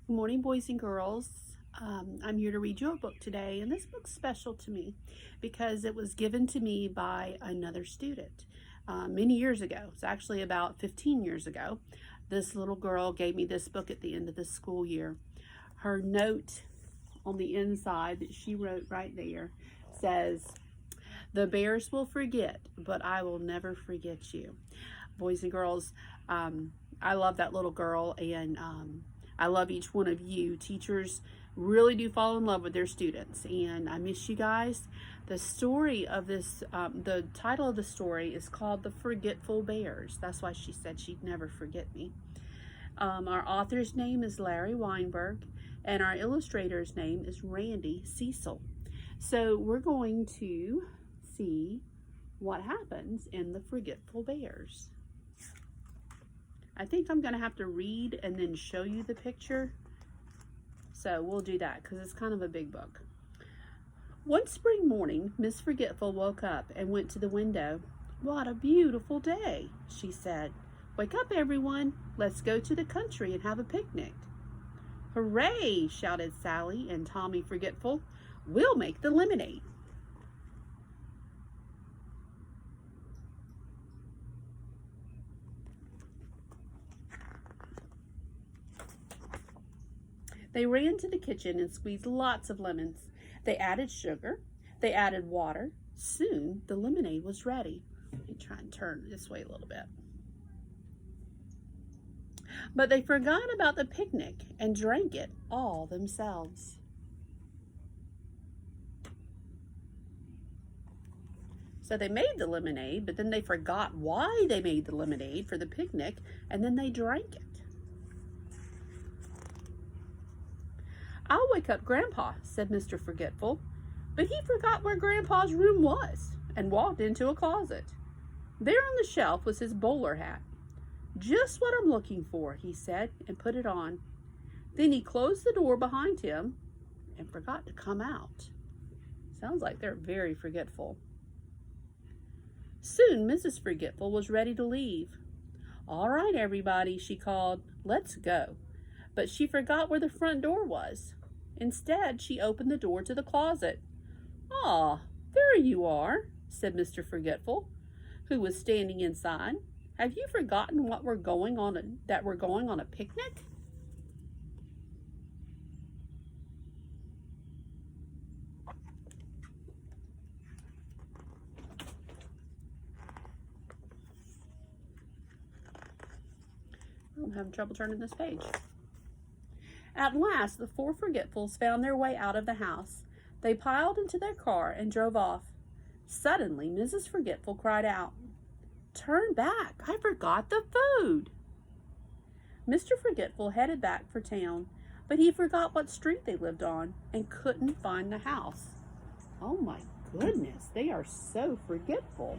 Good morning, boys and girls. I'm here to read you a book today, and this book's special to me because it was given to me by another student many years ago. It's actually about 15 years ago. This little girl gave me this book at the end of the school year. Her note on the inside that she wrote right there says, "The bears will forget, but I will never forget you." Boys and girls, I love that little girl, and I love each one of you. Teachers really do fall in love with their students, and I miss you guys. The story of this, the title of the story is called The Forgetful Bears. That's why she said she'd never forget me. Our author's name is Larry Weinberg, and our illustrator's name is Randy Cecil. So we're going to see what happens in The Forgetful Bears. I think I'm going to have to read and then show you the picture. So we'll do that because it's kind of a big book. One spring morning, Miss Forgetful woke up and went to the window. "What a beautiful day," she said. "Wake up, everyone. Let's go to the country and have a picnic." "Hooray!" shouted Sally and Tommy Forgetful. "We'll make the lemonade." They ran to the kitchen and squeezed lots of lemons. They added sugar. They added water. Soon the lemonade was ready. Let me try and turn this way a little bit. But they forgot about the picnic and drank it all themselves. So they made the lemonade, but then they forgot why they made the lemonade for the picnic, and then they drank it. "I'll wake up Grandpa," said Mr. Forgetful, but he forgot where Grandpa's room was and walked into a closet. There on the shelf was his bowler hat. "Just what I'm looking for," he said, and put it on. Then he closed the door behind him and forgot to come out. Sounds like they're very forgetful. Soon Mrs. Forgetful was ready to leave. "All right, everybody," she called. "Let's go." But she forgot where the front door was. Instead, she opened the door to the closet. "Ah, there you are," said Mr. Forgetful, who was standing inside. "Have you forgotten that we're going on a picnic?" I'm having trouble turning this page. At last, the four Forgetfuls found their way out of the house. They piled into their car and drove off. Suddenly, Mrs. Forgetful cried out, "Turn back! I forgot the food!" Mr. Forgetful headed back for town, but he forgot what street they lived on and couldn't find the house. Oh my goodness, they are so forgetful.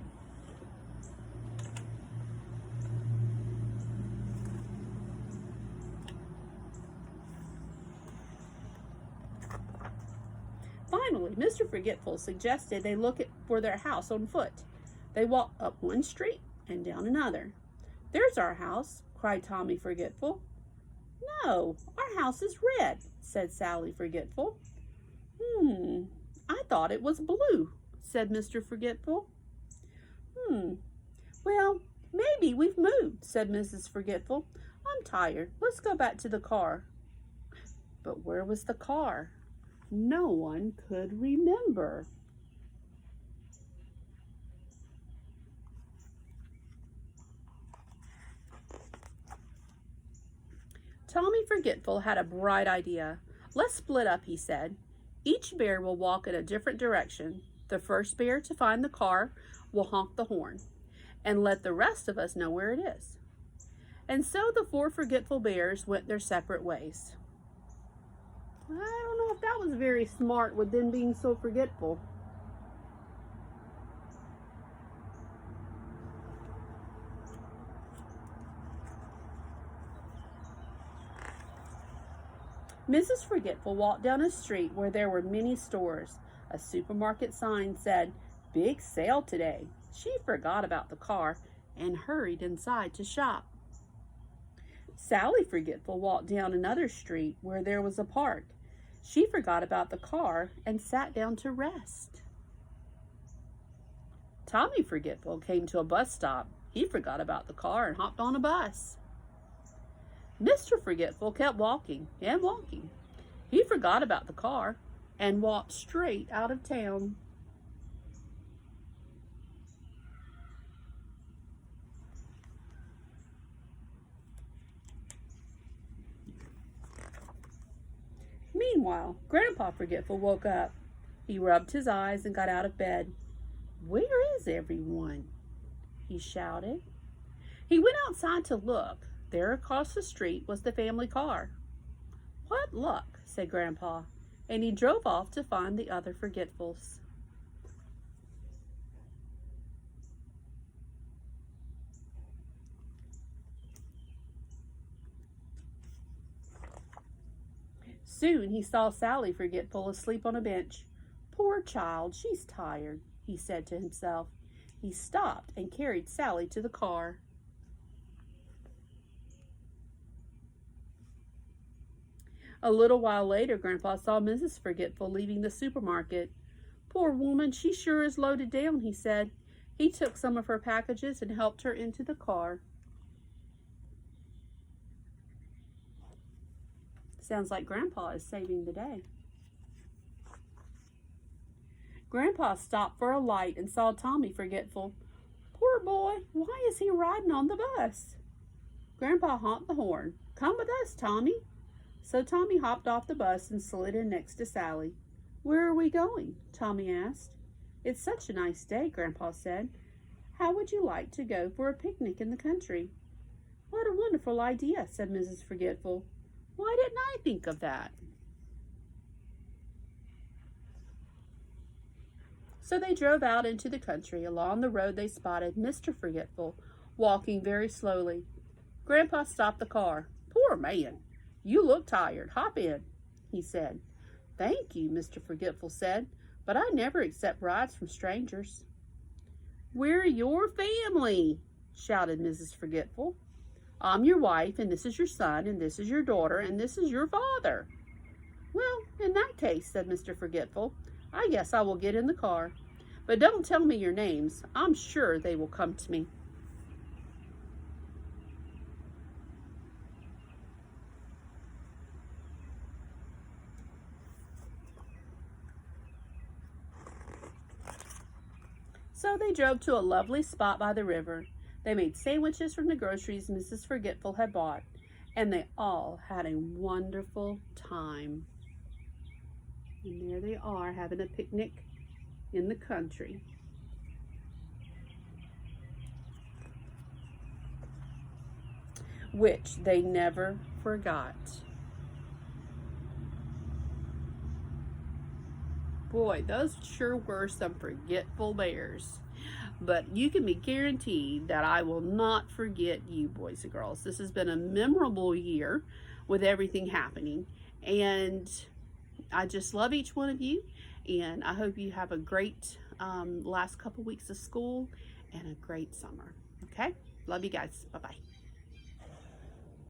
Finally, Mr. Forgetful suggested they look for their house on foot. They walked up one street and down another. "There's our house," cried Tommy Forgetful. "No, our house is red," said Sally Forgetful. "I thought it was blue," said Mr. Forgetful. "Well, maybe we've moved," said Mrs. Forgetful. "I'm tired. Let's go back to the car." But where was the car? No one could remember. Tommy Forgetful had a bright idea. "Let's split up," he said. "Each bear will walk in a different direction. The first bear to find the car will honk the horn and let the rest of us know where it is." And so the four Forgetful Bears went their separate ways. I don't know if that was very smart with them being so forgetful. Mrs. Forgetful walked down a street where there were many stores. A supermarket sign said, "Big sale today." She forgot about the car and hurried inside to shop. Sally Forgetful walked down another street where there was a park. She forgot about the car and sat down to rest. Tommy Forgetful came to a bus stop. He forgot about the car and hopped on a bus. Mr. Forgetful kept walking and walking. He forgot about the car and walked straight out of town. Meanwhile, Grandpa Forgetful woke up. He rubbed his eyes and got out of bed. "Where is everyone?" he shouted. He went outside to look. There across the street was the family car. "What luck," said Grandpa, and he drove off to find the other Forgetfuls. Soon he saw Sally Forgetful asleep on a bench. "Poor child, she's tired," he said to himself. He stopped and carried Sally to the car. A little while later, Grandpa saw Mrs. Forgetful leaving the supermarket. "Poor woman, she sure is loaded down," he said. He took some of her packages and helped her into the car. Sounds like Grandpa is saving the day. Grandpa stopped for a light and saw Tommy Forgetful. "Poor boy, why is he riding on the bus?" Grandpa honked the horn. "Come with us, Tommy." So Tommy hopped off the bus and slid in next to Sally. "Where are we going?" Tommy asked. "It's such a nice day," Grandpa said. "How would you like to go for a picnic in the country?" "What a wonderful idea," said Mrs. Forgetful. "Why didn't I think of that?" So they drove out into the country. Along the road they spotted Mr. Forgetful walking very slowly. Grandpa stopped the car. "Poor man, you look tired. Hop in," he said. "Thank you," Mr. Forgetful said, "but I never accept rides from strangers." "We're your family," shouted Mrs. Forgetful. "I'm your wife, and this is your son, and this is your daughter, and this is your father." "Well, in that case," said Mr. Forgetful, "I guess I will get in the car. But don't tell me your names. I'm sure they will come to me." So they drove to a lovely spot by the river. They made sandwiches from the groceries Mrs. Forgetful had bought, and they all had a wonderful time. And there they are having a picnic in the country. Which they never forgot. Boy, those sure were some forgetful bears. But you can be guaranteed that I will not forget you, boys and girls. This has been a memorable year with everything happening. And I just love each one of you. And I hope you have a great last couple weeks of school and a great summer. Okay? Love you guys. Bye-bye.